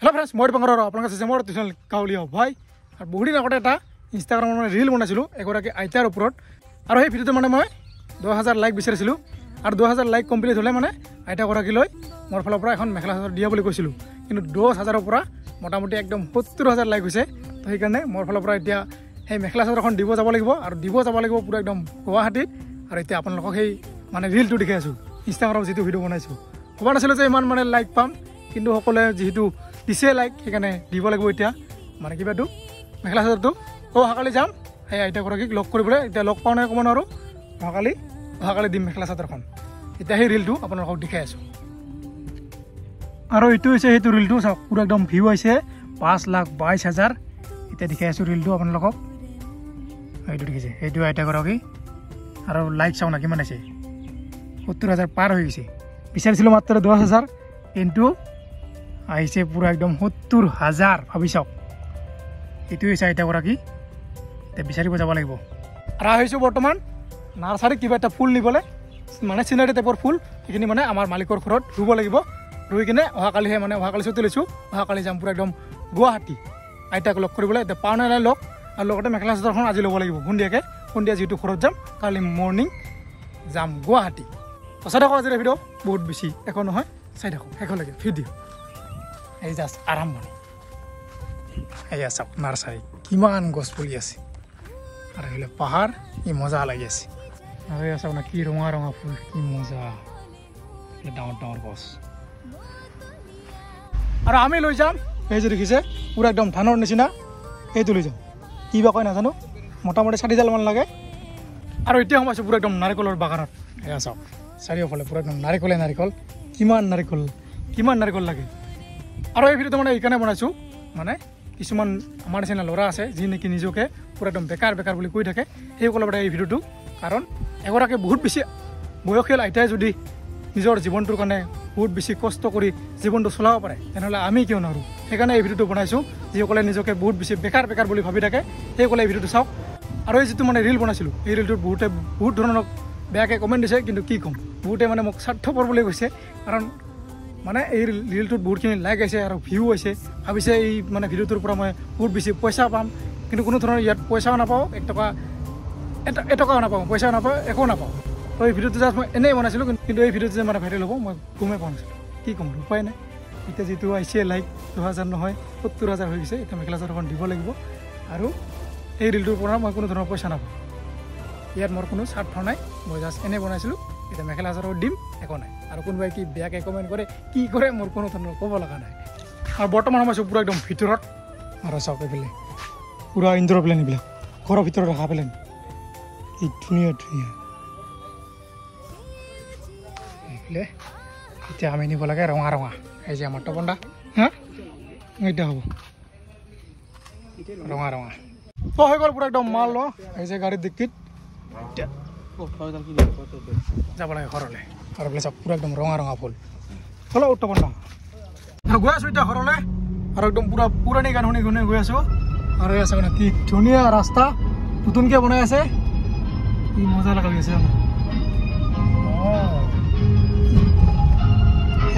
Hello' friends, মই দীপংকৰ আৰু আপোনালোকে চাইছে মোৰ চেনেল কাউলীয়া ভাই। আৰু বহুদিন আগতে এটা ইনষ্টাগ্ৰামত মানে ৰিল বনাইছিলোঁ এগৰাকী আইতাৰ ওপৰত। আৰু সেই ভিডিঅ'টো মানে মই 10,000 লাইক বিচাৰিছিলোঁ। আৰু 10,000 লাইক কমপ্লিট হ'লে মানে আইতাগৰাকীলৈ মোৰ ফালৰ পৰা এখন মেখেলা চাদৰ দিয়া বুলি কৈছিলোঁ। কিন্তু 10,000ৰ পৰা মোটামুটি একদম 70,000 লাইক হৈছে। তো সেইকাৰণে মোৰ ফালৰ পৰা এতিয়া সেই মেখেলা চাদৰখন দিব যাব লাগিব, আৰু দিব যাব লাগিব পূৰা একদম গুৱাহাটীত। আৰু এতিয়া আপোনালোকক সেই মানে ৰিলটো দেখাই আছোঁ, ইনষ্টাগ্ৰামত যিটো ভিডিঅ' বনাইছোঁ। ভবা নাছিলোঁ যে ইমান মানে লাইক পাম, কিন্তু সকলোৱে যিহেতু দিছে লাইক, সেইকাৰণে দিব লাগিব এতিয়া মানে কিবাটো মেখেলা চাদৰটো। অহাকালি যাম সেই আইতাগৰাকীক লগ কৰিবলৈ। এতিয়া লগ পাওঁ নাই ক'ব নোৱাৰোঁ, অহাকালি দিম মেখেলা চাদৰখন। এতিয়া সেই ৰিলটো আপোনালোকক দেখাই আছোঁ। আৰু এইটো হৈছে সেইটো ৰিলটো, চাওক পূৰা একদম ভিউ আহিছে 5,22,000। এতিয়া দেখাই আছোঁ ৰিলটো আপোনালোকক। এইটো দেখিছে, সেইটো আইতাগৰাকী। আৰু লাইক চাওঁ না কিমান আছে, 70,000 পাৰ হৈ গৈছে। বিচাৰিছিলোঁ মাত্ৰ 10,000, কিন্তু আহিছে পূৰা একদম 70,000। ভাবি চাওক, এইটো হৈছে আইতাগৰাকী। এতিয়া বিচাৰিব যাব লাগিব। আৰু আহিছোঁ বৰ্তমান নাৰ্চাৰীত কিবা এটা ফুল নিবলৈ, মানে চিনাৰী টাইপৰ ফুল। সেইখিনি মানে আমাৰ মালিকৰ ঘৰত ৰুব লাগিব। ৰুই কিনে অহাকালিহে মানে অহাকালি ছুটি লৈছোঁ, অহাকালি যাম পূৰা একদম গুৱাহাটী আইতাক লগ কৰিবলৈ। এতিয়া পাওঁ নাই লগ, আৰু লগতে মেখেলা চাদৰখন আজি ল'ব লাগিব সন্ধিয়াকৈ। সন্ধিয়া যিহেতু ঘৰত যাম, কালি মৰ্ণিং যাম গুৱাহাটী। চাই থাকোঁ আজিৰ ভিডিঅ', বহুত বেছি একো নহয়, চাই থাকোঁ শেষলৈকে ভিডিঅ'। এই জাষ্ট আৰম্ভণি। এয়া চাওক নাৰ্চাৰী, কিমান গছ পুলি আছে, আৰু এইফালে পাহাৰ, কি মজা লাগি আছে। আৰু এয়া চাওক না কি ৰঙা ৰঙা ফুল, কি মজা, ডাঙৰ ডাঙৰ গছ। আৰু আমি লৈ যাম এই যে দেখিছে পূৰা একদম ধানৰ নিচিনা, সেইটো লৈ যাম। কি বা কয় নাজানো, মোটামুটি 4,000 লাগে। আৰু এতিয়া সোমাইছোঁ পূৰা একদম নাৰিকলৰ বাগানত। এয়া চাওক চাৰিওফালে পূৰা একদম নাৰিকলে নাৰিকল, কিমান নাৰিকল লাগে। আৰু এই ভিডিঅ'টো মানে এইকাৰণে বনাইছোঁ, মানে কিছুমান আমাৰ নিচিনা ল'ৰা আছে যি নেকি নিজকে পূৰা একদম বেকাৰ বুলি কৈ থাকে, সেইসকলৰ পৰা এই ভিডিঅ'টো। কাৰণ এগৰাকী বহুত বেছি বয়সীয়াল আইতাই যদি নিজৰ জীৱনটোৰ কাৰণে বহুত বেছি কষ্ট কৰি জীৱনটো চলাব পাৰে, তেনেহ'লে আমি কিয় নোৱাৰোঁ। সেইকাৰণে এই ভিডিঅ'টো বনাইছোঁ। যিসকলে নিজকে বহুত বেছি বেকাৰ বুলি ভাবি থাকে, সেইসকলে এই ভিডিঅ'টো চাওক। আৰু এই যিটো মানে ৰিল বনাইছিলোঁ, এই ৰিলটোত বহুত ধৰণৰ বেয়াকৈ কমেণ্ট দিছে, কিন্তু কি ক'ম, বহুতে মানে মোক স্বাৰ্থপৰ বুলি কৈছে। কাৰণ মানে এই ৰিলটোত বহুতখিনি লাইক আহিছে আৰু ভিউ হৈছে, ভাবিছে এই মানে ভিডিঅ'টোৰ পৰা মই বহুত বেছি পইচা পাম। কিন্তু কোনো ধৰণৰ ইয়াত পইচাও নাপাওঁ, এটকাও নাপাওঁ, পইচাও নাপাওঁ, একো নাপাওঁ। তো এই ভিডিঅ'টো জাষ্ট মই এনেই বনাইছিলোঁ, কিন্তু এই ভিডিঅ'টো যে মানে ভাইৰেল হ'ব মই গমেই পোৱা নাছিলোঁ। কি ক'ম, উপায় নাই। এতিয়া যিটো আহিছে লাইক 2,000 নহয় 70,000 হৈ গৈছে। এতিয়া মেখেলা চাদৰখন দিব লাগিব। আৰু এই ৰিলটোৰ পৰা মই কোনো ধৰণৰ পইচা নাপাওঁ, ইয়াত মোৰ কোনো স্বাৰ্থ নাই, মই জাষ্ট এনেই বনাইছিলোঁ। এতিয়া মেখেলা চাদৰ দিম, একো নাই। আৰু কোনোবাই কি বেয়াকৈ কমেণ্ট কৰে, কি কৰে, মোৰ কোনো ধৰণৰ ক'ব লগা নাই। আৰু বৰ্তমান সোমাইছোঁ পূৰা একদম ভিতৰত। আৰু চাওক এইফালে পূৰা ইনডোৰ প্লেন, এইবিলাক ঘৰৰ ভিতৰত ৰখা প্লেন, কি ধুনীয়া। এইফালে এতিয়া আমি নিব লাগে ৰঙা, এই যে আমাৰ টপন্দা, হা এতিয়া হ'ব ৰঙা। তো হৈ গ'ল পূৰা একদম মাল ল, এই যে গাড়ীৰ ডিক্কিত যাব লাগে ঘৰলৈ। আৰু বোলে চাওক পূৰা একদম ৰঙা ফুল। চলো টপন্দা, গৈ আছোঁ এতিয়া ঘৰলৈ। আৰু একদম পূৰা পুৰণি গান শুনি গৈ আছোঁ। আৰু এই আছে মানে কি ধুনীয়া ৰাস্তা, নতুনকৈ বনাই আছে, কি মজা লাগি আছে।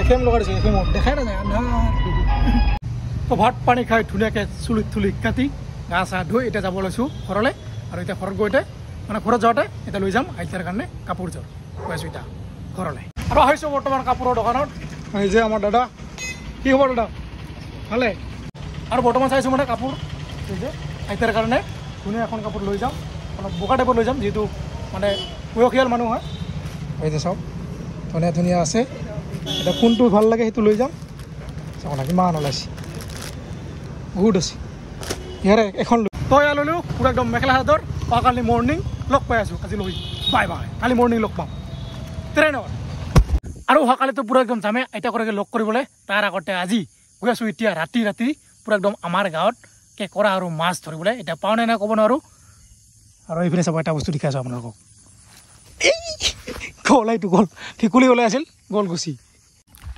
এফএম লগাই দিছে, এফএমত দেখাই নাযায়। তো ভাত পানী খাই ধুনীয়াকৈ চুলি কাটি গা চা ধুই এতিয়া যাব লৈছোঁ ঘৰলৈ। আৰু এতিয়া ঘৰত ঘৰত যাওঁতে এতিয়া লৈ যাম আইতাৰ কাৰণে কাপোৰযোৰ। গৈ আছোঁ এতিয়া ঘৰলৈ। আৰু আহিছোঁ বৰ্তমান কাপোৰৰ দোকানত। এই যে আমাৰ দাদা, কি খবৰ দাদা, ভালে? আৰু বৰ্তমান চাইছোঁ মানে কাপোৰ, এই যে আইতাৰ কাৰণে ধুনীয়া এখন কাপোৰ লৈ যাম, অলপ বোকা টাইপৰ লৈ যাম, যিহেতু মানে বয়সীয়াল মানুহ হয়। এই যে চাওক ধুনীয়া আছে। এতিয়া কোনটো ভাল লাগে সেইটো লৈ যাম। চাওক না কিমান ওলাইছে, বহুত আছে। ইয়াৰে এখন তই ল'লোঁ পূৰা একদম মেখেলা চাদৰ। কালি মৰ্ণিং লগ পাই আছোঁ, আজি লৈ বাই কালি মৰ্ণিং লগ পাম ট্ৰেইনত। আৰু অহাকালিতো পূৰা একদম যামে আইতাগৰাকীক লগ কৰিবলৈ। তাৰ আগতে আজি গৈ আছোঁ এতিয়া ৰাতি পূৰা একদম আমাৰ গাঁৱত কেঁকোৰা আৰু মাছ ধৰিবলৈ। এতিয়া পাওঁ নাই ক'ব নোৱাৰোঁ। আৰু এইফালে চাব এটা বস্তু দেখাই আছোঁ আপোনালোকক, এইটো গ'ল, ভেকুলী ওলাই আছিল, গ'ল গুচি।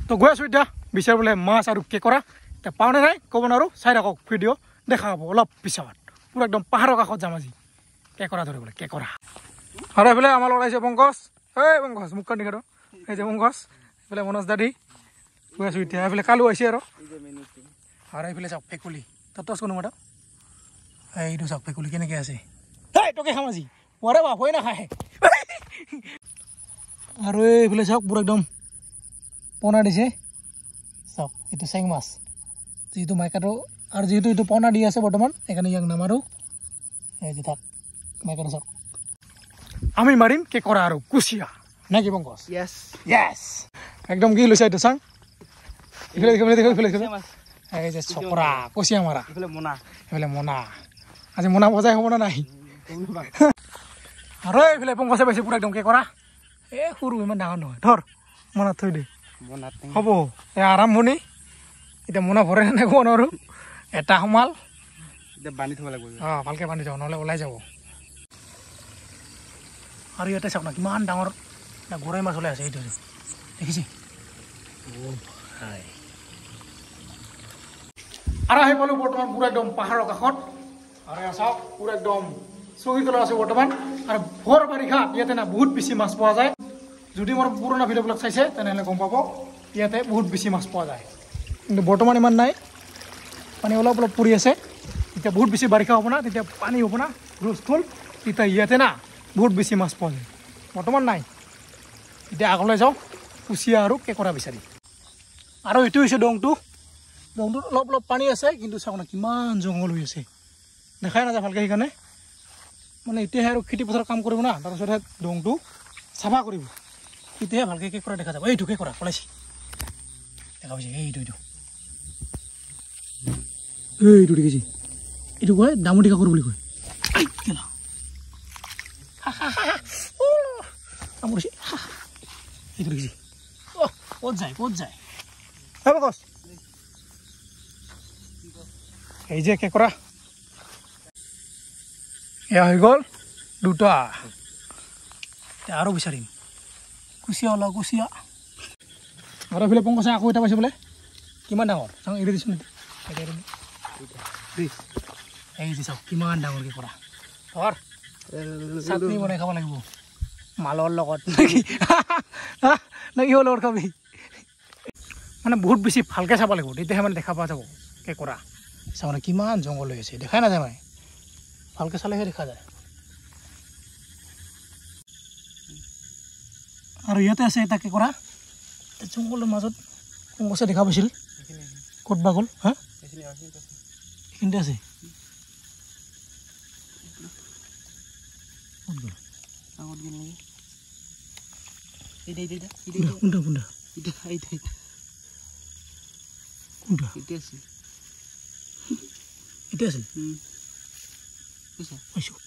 তো গৈ আছোঁ এতিয়া বিচাৰিবলৈ মাছ আৰু কেঁকোৰা। এতিয়া পাওঁ নাই ক'ব নোৱাৰোঁ, চাই থাকক ভিডিঅ', দেখা হ'ব অলপ পিছত। পূৰা একদম পাহাৰৰ কাষত যাম আজি কেঁকোৰা ধৰিবলৈ, কেঁকোৰা। আৰু এইফালে আমাৰ ওলাইছে পংকজ, পংকজ মুখখন দেখাটো, এই যে পংকজ, এইফালে মনোজ দাদি। গৈ আছোঁ এতিয়া, এইফালে কালু আহিছে। আৰু আৰু এইফালে চাওক ভেকুলি তাত টচ কোনো মাতা এইটো চাওক ভেকুলি কেনেকৈ আছে এই তোকে খাম আজি পৰে বাপ হৈ নাখায় আৰু এইফালে চাওক পুৰা একদম পোনা দিছে চাওক এইটো চেং মাছ যিহেতু মাইকাটো আৰু যিহেতু এইটো পোনা দি আছে বৰ্তমান সেইকাৰণে ইয়াক নামাৰোঁ এই যে থাক মাইকাটো চাওক আমি মাৰিম কেঁকোৰা আৰু কুচিয়া নে কি পংকজ Yes. য়েছ একদম কি লৈছে এইটো চাং এইফালে এই যে চপৰা কুচিয়া মাৰা Ifle mona. এইফালে মোনা আজি মোনা বজাই হ'ব না নাই আৰু এইফালে পংকজে পাইছে পুৰা একদম কেঁকোৰা এই সৰু ইমান ডাঙৰ নহয় ধৰ মনত থৈ দে Mona thing. হ'ব এই আৰম্ভণি এতিয়া মোনা ভৰে নাই ক'ব নোৱাৰোঁ এটা সোমাল The bani thola lagbo. অঁ ভালকৈ বান্ধি যাব নহ'লে ওলাই যাব আৰু ইয়াতে চাওক না কিমান ডাঙৰ এটা গৰৈ মাছ ওলাই আছে এইটো দেখিছে আৰু আহি পালোঁ বৰ্তমান পুৰা একদম পাহাৰৰ কাষত আৰু এয়া চাওক পুৰা একদম চকী তলত আছে বৰ্তমান আৰু ভৰ বাৰিষা ইয়াতে না বহুত বেছি মাছ পোৱা যায় যদি মোৰ পুৰণা ভিডিঅ'বিলাক চাইছে তেনেহ'লে গম পাব ইয়াতে বহুত বেছি মাছ পোৱা যায় কিন্তু বৰ্তমান ইমান নাই পানী অলপ অলপ পৰি আছে এতিয়া বহুত বেছি বাৰিষা হ'ব না তেতিয়া পানী হ'ব না হুলস্থুল তেতিয়া ইয়াতে না বহুত বেছি মাছ পোৱা যায় বৰ্তমান নাই এতিয়া আগলৈ যাওঁ কুচিয়া আৰু কেঁকোৰা বিচাৰি আৰু এইটো হৈছে দংটোত অলপ অলপ পানী আছে কিন্তু চাওক না কিমান জংঘল হৈ আছে দেখাই নাযায় ভালকৈ সেইকাৰণে মানে এতিয়াহে আৰু খেতি পথাৰত কাম কৰিব না তাৰপিছতহে দংটো চাফা কৰিব তেতিয়াহে ভালকৈ কেঁকোৰা দেখা যাব এইটো কেঁকোৰা পলাইছে দেখা পাইছে এইটো দেখিছে এইটো কয় দামুটি কাকোৰ বুলি কয় এইটো দেখিছে ক'ত যায় কচ এই যে কেঁকোৰা এয়া হৈ গ'ল দুটা এতিয়া আৰু বিচাৰিম কুচিয়া ওলাও কুচিয়া আৰু এইফালে পংকজে আকৌ এটা পাইছে বোলে কিমান ডাঙৰ চাওঁ এৰি দিছোঁ নেকি এই যে চাওক কিমান ডাঙৰ কেঁকোৰা ধৰ চাটনি বনাই খাব লাগিব মালৰ লগত নে কিহৰ লগত খাবি মানে বহুত বেছি ভালকৈ চাব লাগিব তেতিয়াহে মানে দেখা পোৱা যাব কেঁকোৰা চাব মানে কিমান জংঘল হৈ আছে দেখাই নাযায় মানে ভালকৈ চালেহে দেখা যায় আৰু ইয়াতে আছে এটা কেঁকোৰা জংঘলৰ মাজত পংকজে দেখা পাইছিল ক'ত বা গ'ল হা এইখিনিতে আছে এতিয়া আছিল পাইছোঁ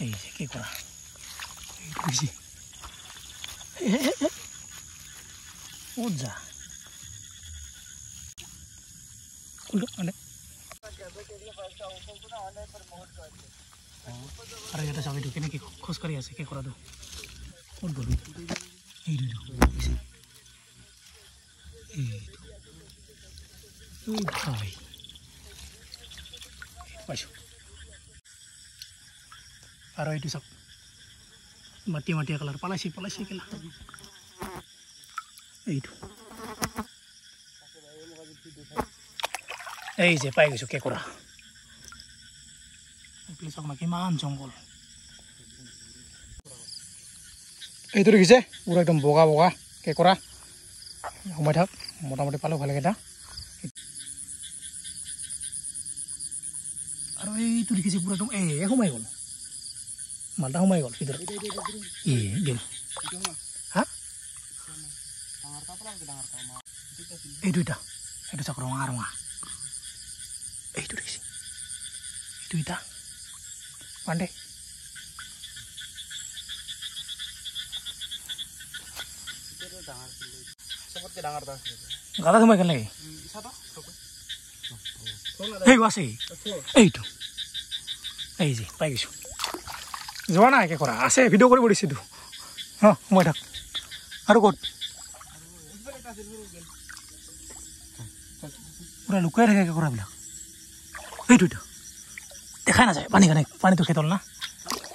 এই যে কেঁকোৰা বুজিছে ক'ত যা মানে আৰু ইয়াতে চাব এইটো কেনেকৈ খোজকাঢ়ি আছে কেঁকোৰাটো ক'ত গ'ল এইটো ভাই পাইছোঁ আৰু এইটো চাওক মাটিয়া কালাৰ পলাইছে কেলা এইটো এই যে পাই গৈছোঁ কেঁকোৰা এইফালে চাওক না কিমান জংঘল এইটো দেখিছে পুৰা একদম বগা কেঁকোৰা সোমাই থাক মোটামুটি পালোঁ ভালেকেইটা আৰু এইটো দেখিছে পুৰা একদম সোমাই গ'ল মালটা সোমাই গ'ল ভিতৰত গেল হা এইটো চাওক ৰঙা এইটো দেখিছে এইটো পাণ্ডে গাড়া সোমাই গ'ল নেকি আছে এইটো এই যে পাই গৈছোঁ যোৱা নাই কেঁকোৰা আছে ভিডিঅ' কৰিব দিছেতো সোমাই থাক আৰু ক'ত পুৰা লুকাই থাকে কেঁকোৰাবিলাক এইটো দেখাই নাযায় পানীটো খেতল না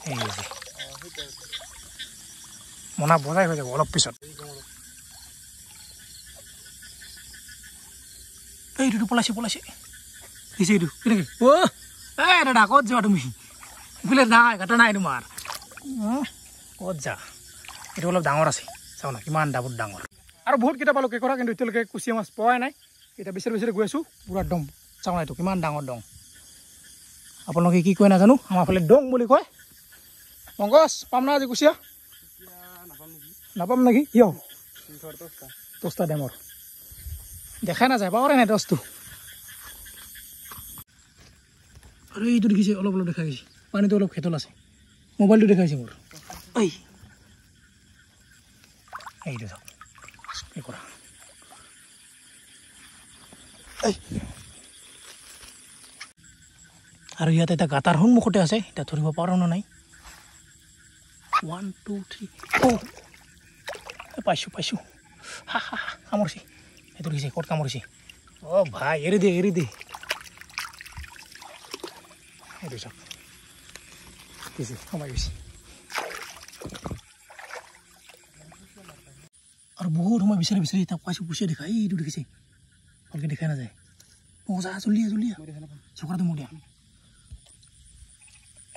এই যে মনা বজাই হৈ যাব অলপ পিছত এইটো পলাইছে দিছে এইটো কেনেকৈ অ' এই দাদা ক'ত যোৱা তুমি বোলে নাই কাটা নাই তোমাৰ ক'ত যা এইটো অলপ ডাঙৰ আছে চাওঁ না কিমান ডাঙৰ আৰু বহুত কেইটা পালোঁ কেঁকোৰা কিন্তু এতিয়ালৈকে কুচিয়া মাছ পোৱাই নাই এতিয়া বিচাৰি গৈ আছোঁ পুৰা দম চাওঁ না এইটো কিমান ডাঙৰ দং আপোনালোকে কি কয় নাজানো আমাৰ ফালে দং বুলি কয় পংকজ পাম না আজি কুচিয়া নাপাম নেকি কিয় দহটা ডেমৰ দেখাই নাযায় পাহৰে নাই দহটো আৰু এইটো দেখিছে অলপ দেখা গৈছে পানীটো অলপ খেতল আছে মোবাইলটো দেখাইছে মোৰ এইটো চাওক কেঁকোৰা আৰু ইয়াতে এটা গাঁতাৰ সন্মুখতে আছে এতিয়া ধৰিব পাৰোঁ নে নাই 1 2 3 পাইছোঁ হা কামুৰিছে সেইটো দেখিছে ক'ত কামুৰিছে অ' ভাই এৰি দে এইটো চাওক দিছে সোমাই গৈছে আৰু বহুত সময় বিচাৰি তাক পাইছোঁ কুচিয়া দেখা এইটো দেখিছে ভালকৈ দেখাই নাযায় মজা জলদিয়া চকৰাটো মোৰ দিয়া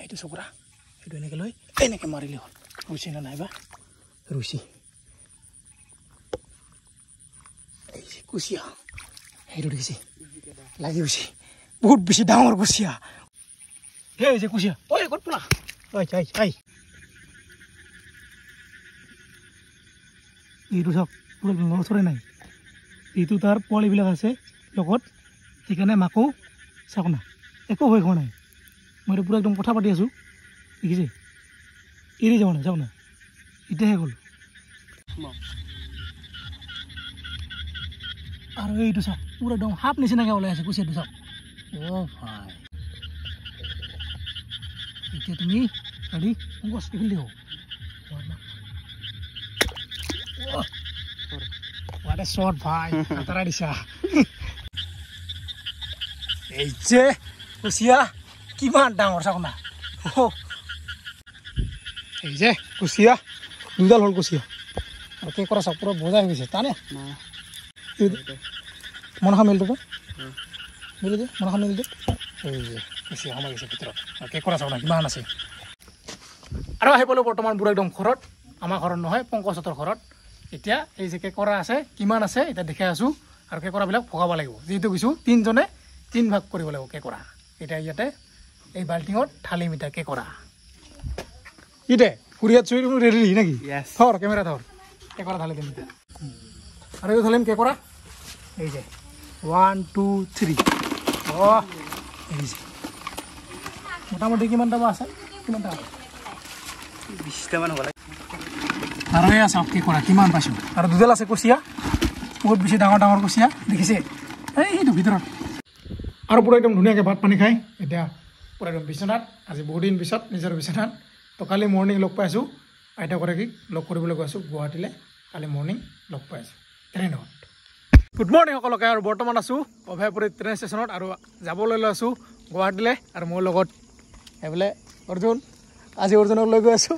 এইটো চকৰা সেইটো এনেকৈ লৈ এনেকৈ মাৰিলে হ'ল ৰুইছে নে নাইবা ৰুইছে এই যে কুচিয়া সেইটো দেখিছে লাগি গৈছে বহুত বেছি ডাঙৰ কুচিয়া এই যে কুচিয়া ঐ ক'ত পোলা এইটো চাওক পুৰা লৰচৰে নাই এইটো তাৰ পোৱালিবিলাক আছে লগত সেইকাৰণে মাকো চাওক না একো হৈ খোৱা নাই মই পুৰা একদম কথা পাতি আছোঁ দেখিছে এৰি যাব নাই চাওক না এতিয়াহে গ'ল আৰু এইটো চাওক পুৰা একদম সাপ নিচিনাকৈ ওলাই আছে কুচিয়াটো চাওক অ' ভাই এতিয়া তুমি ৰেডি গছ দেখিলি হ'ব What a shot, ভাই আতৰা দিছা এই যে কুচিয়া কিমান ডাঙৰ চাওক না এই যে কুচিয়া দুডাল হ'ল কুচিয়া আৰু কেঁকোৰা চাওক পুৰা বজাই হৈ গৈছে টানে মনসা মিলটো মিলি দে মনসা মিলি দে এই যে কুচিয়া সোমাই গৈছে ভিতৰত আৰু কেঁকোৰা চাওক না কিমান আছে আৰু আহি পালোঁ বৰ্তমান পুৰা একদম ঘৰত আমাৰ ঘৰত নহয় পংকজহঁতৰ ঘৰত এতিয়া এই যে কেঁকোৰা আছে কিমান আছে এতিয়া দেখাই আছোঁ আৰু কেঁকোৰাবিলাক ভগাব লাগিব যিহেতু কৈছোঁ 3জনে 3 ভাগ কৰিব লাগিব কেঁকোৰা এতিয়া ইয়াতে এই বাল্টিঙত ঢালিম এতিয়া কেঁকোৰা ইতে কুৰিয়াত চুই ৰেডি নেকি ধৰ কেমেৰা ধৰ কেঁকোৰা ঢালি দিম এতিয়া আৰু এইটো ঢালিম কেঁকোৰা এই যে 1 2 3 অ' এই যে মোটামুটি কিমানটা আছে 20টামান হ'ব লাগে আৰু এই চাওক কেঁকোৰা কিমান পাইছোঁ আৰু দুডাল আছে কুচিয়া বহুত বেছি ডাঙৰ কুচিয়া দেখিছে এইটো ভিতৰত আৰু পুৰা একদম ধুনীয়াকৈ ভাত পানী খাই এতিয়া পুৰা একদম বিচনাত আজি বহুত দিন পিছত নিজৰ বিচনাত তো কালি মৰ্ণিং লগ পাইছোঁ আইতাগৰাকীক লগ কৰিবলৈ গৈ আছোঁ গুৱাহাটীলৈ কালি মৰ্ণিং লগ পাই আছোঁ ট্ৰেইনত গুড মৰ্ণিং সকলোকে আৰু বৰ্তমান আছোঁ অভয়পুৰী ট্ৰেইন ষ্টেচনত আৰু যাবলৈ লৈ আছোঁ গুৱাহাটীলৈ আৰু মোৰ লগত এইফালে অৰ্জুন আজি অৰ্জুনক লৈ গৈ আছোঁ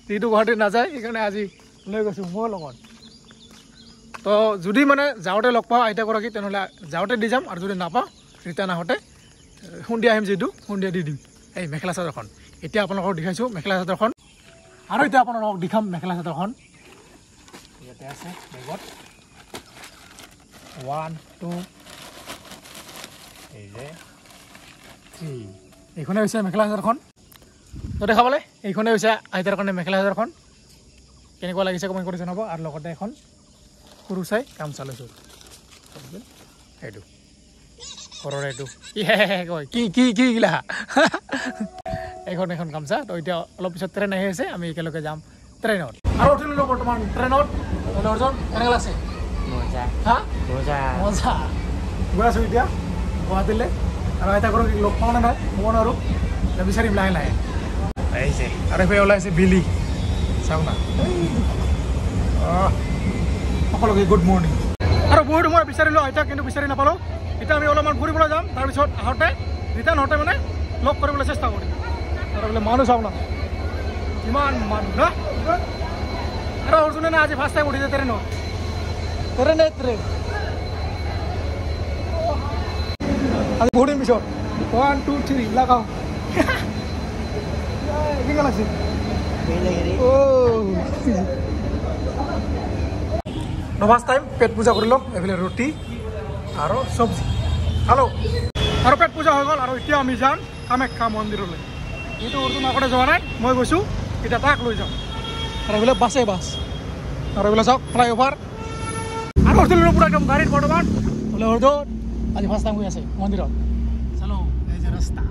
যিটো গুৱাহাটীত নাযায় সেইকাৰণে আজি লৈ গৈছোঁ মোৰ লগত তো যদি মানে যাওঁতে লগ পাওঁ আইতাগৰাকী তেনেহ'লে যাওঁতে দি যাম আৰু যদি নাপাওঁ ৰিটাৰ্ণ আহোঁতে সন্ধিয়া আহিম যিহেতু সন্ধিয়া দি দিম এই মেখেলা চাদৰখন এতিয়া আপোনালোকক দেখাইছোঁ মেখেলা চাদৰখন আৰু এতিয়া আপোনালোকক দেখাম মেখেলা চাদৰখন ইয়াতে আছে বেগত 1 2 এই যে 3 এইখনে হৈছে মেখেলা চাদৰখন তো দেখাবলৈ এইখনে হৈছে আইতাৰ কাৰণে মেখেলা চাদৰখন কেনেকুৱা লাগিছে কমেণ্ট কৰি জনাব আৰু লগতে এখন সৰু চাই গামোচা লৈছোঁ এইটো ঘৰৰ এইটো কয় কি গিলা এখন গামোচা তো এতিয়া অলপ পিছত ট্ৰেইন আহি আছে আমি একেলগে যাম ট্ৰেইনত আৰু উঠি ল'লোঁ বৰ্তমান ট্ৰেইনত অৰ্জন কেনেকুৱা লাগছে মজা গৈ আছোঁ এতিয়া গুৱাহাটীলৈ আৰু আইতাগৰাকীক লগ পাওঁ নে নাই হ'ব নোৱাৰোঁ বিচাৰিম লাহে লাহে আহিছে আৰু এইফালে ওলাইছে বিলি চাওক না সকলোকে গুড মৰ্ণিং আৰু বহুত সময় বিচাৰিলোঁ আইতাক কিন্তু বিচাৰি নাপালোঁ এতিয়া আমি অলপমান ফুৰিবলৈ যাম তাৰপিছত আহোঁতে ৰিটাৰ্ণ হওঁতে মানে লগ কৰিবলৈ চেষ্টা কৰিম আৰু বোলে মানুহ চাওক না কিমান মানুহ না আৰু অৰ্জুনে না আজি ফাৰ্ষ্ট টাইম উঠিছে ট্ৰেইনত ট্ৰেইন আজি বহুত দিন পিছত 1 2 3 লাগাও কেনেকুৱা লাগছে ফাৰ্ষ্ট টাইম পেট পূজা কৰি ল'ম এইফালে ৰুটি আৰু চব্জি হেল্ল' আৰু পেট পূজা হৈ গ'ল আৰু এতিয়া আমি যাম কামাখ্যা মন্দিৰলৈ এইটো অৰ্জুন আগতে যোৱা নাই মই গৈছোঁ এতিয়া তাক লৈ যাম আৰু এইফালে বাছে বাছ আৰু এইফালে চাওক ফ্লাইঅভাৰ আৰু অৰ্জুনৰ পৰা একদম গাড়ীত বৰ্তমান বোলে অৰ্জুন আজি ফাৰ্ষ্ট টাইম গৈ আছে মন্দিৰত চালো এই যে ৰাস্তা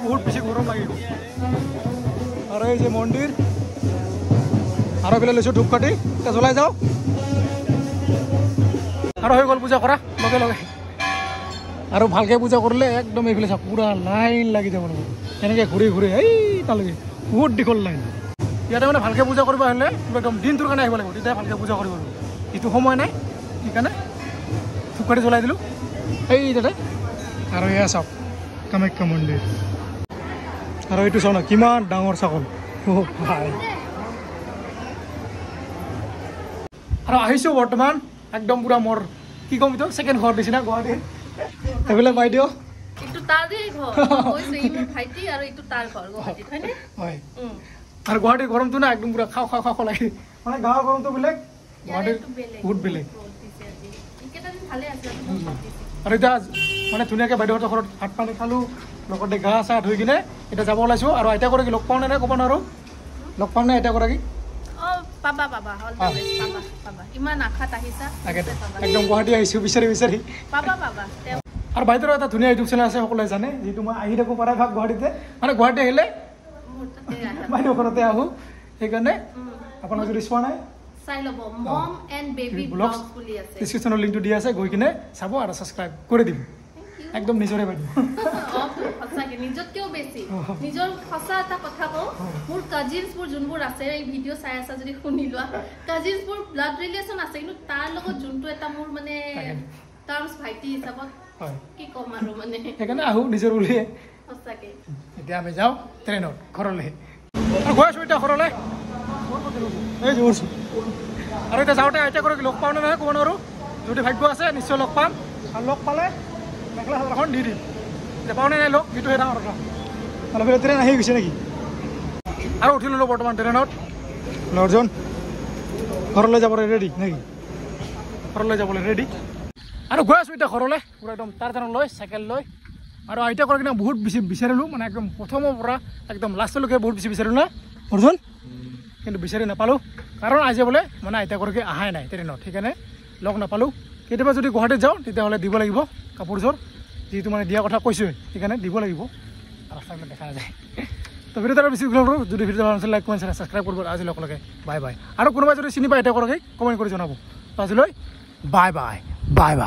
বহুত বেছি গৰম লাগিব আৰু এই যে মন্দিৰ আৰু এইফালে লৈছোঁ ধূপকাঠি এতিয়া জ্বলাই যাওঁ আৰু হৈ গ'ল পূজা কৰা লগে লগে আৰু ভালকৈ পূজা কৰিলে একদম এইফালে চাওক পুৰা লাইন লাগি যাব লাগিব এনেকৈ ঘূৰি ঘূৰি এই তালৈকে বহুত দীঘল লাইন ইয়াতে মানে ভালকৈ পূজা কৰিব আহিলে একদম দিনটোৰ কাৰণে আহিব লাগিব তেতিয়া ভালকৈ পূজা কৰিব লাগিব এইটো সময় নাই সেইকাৰণে ধূপকাঠি জ্বলাই দিলোঁ এই তাতে আৰু এয়া চাওক কামাখ্যা মন্দিৰ আৰু এইটো চাওঁ না কিমান ডাঙৰ ছাগল ভাই আৰু আহিছোঁ বৰ্তমান একদম পুৰা মোৰ কি ক'ম এইটো ছেকেণ্ড ঘৰ নিচিনা গুৱাহাটীত সেইফালে বাইদেউ হয় আৰু গুৱাহাটীৰ গৰমটো না একদম পুৰা খাওঁ খাওঁ খাওঁ লাগে মানে গাঁৱৰ গৰমটো বেলেগ গুৱাহাটীৰ বহুত বেলেগ আৰু এতিয়া মানে ধুনীয়াকৈ বাইদেউহঁতৰ ঘৰত ভাত পানী খালোঁ লগতে গা চা ধুই কিনে এতিয়া যাব ওলাইছোঁ আৰু আইতাগৰাকী লগ পাওঁ নে নাই ক'ব নোৱাৰোঁ লগ পাম নে আইতাগৰাকী একদম গুৱাহাটী আহিছোঁ বিচাৰি বিচাৰি আৰু বাইদেউৰ এটা ধুনীয়া ইউটিউব চেনেল আছে সকলোৱে জানে যিটো মই আহি থাকোঁ প্ৰায়ভাগ গুৱাহাটীতে মানে গুৱাহাটী আহিলে বাইদেউ ঘৰতে আহোঁ সেইকাৰণে আপোনাক যদি চোৱা নাই ডিছক্ৰিপশ্যনৰ লিংকটো দি আছে গৈ কিনে চাব আৰু ছাবস্ক্ৰাইব কৰি দিম একদম নিজৰে বাইদেউ নিজতকেও বেছি নিজৰ সঁচা এটা কথা কওঁ মোৰ কাজিনছবোৰ যোনবোৰ আছে এই ভিডিঅ' চাই আছা যদি শুনি লোৱা কাজিনছবোৰ ব্লাড ৰিলেশ্যন আছে কিন্তু তাৰ লগত যোনটো এটা মোৰ মানে টাৰ্মছ ভাইটি হিচাপত কি ক'ম আৰু মানে সেইকাৰণে আহোঁ নিজৰ উলিয়াই সঁচাকৈ এতিয়া আমি যাওঁ ট্ৰেইনত ঘৰলৈ গৈ আছোঁ এতিয়া ঘৰলৈ এই গৈছোঁ আৰু এতিয়া যাওঁতে আইতাগৰাকী লগ পাওঁ নে নহয় ক'ব নোৱাৰোঁ যদি ভাগ্য আছে নিশ্চয় লগ পাম আৰু লগ পালে মেখেলা চাদৰখন দি দিম এতিয়া পাওঁ নে নাই লগ যিটো সেই ডাঙৰ কথা অলপ ট্ৰেইন আহি গৈছে নেকি আৰু উঠি ল'লোঁ বৰ্তমান ট্ৰেইনত অৰ্জুন ঘৰলৈ যাবলৈ ৰেডি নেকি ঘৰলৈ যাবলৈ ৰেডি আৰু গৈ আছোঁ এতিয়া ঘৰলৈ পুৰা একদম তাৰ লৈ চাইকেল লৈ আৰু আইতাগৰাকী বহুত বেছি বিচাৰিলোঁ মানে একদম প্ৰথমৰ পৰা একদম লাষ্টলৈকে বহুত বেছি বিচাৰিলোঁ না অৰ্জুন কিন্তু বিচাৰি নাপালোঁ কাৰণ আজি বোলে মানে আইতাগৰাকী অহাই নাই ট্ৰেইনত সেইকাৰণে লগ নাপালোঁ কেতিয়াবা যদি গুৱাহাটীত যাওঁ তেতিয়াহ'লে দিব লাগিব কাপোৰযোৰ যিটো মানে দিয়া কথা কৈছোঁ সেইকাৰণে দিব লাগিব ৰাস্তা ইমান দেখা নাযায় তো ভিডিঅ'টো আৰু বেছি কৰোঁ যদি ভিডিঅ'টো ভাল লাগিলে লাইক কমেণ্ট ছাবস্ক্ৰাইব কৰিব আজিলৈ লগে বাই বাই আৰু কোনোবাই যদি চিনি পায় আইতাগৰাকীক কমেণ্ট কৰি জনাব তো আজিলৈ বাই বাই বাই বাই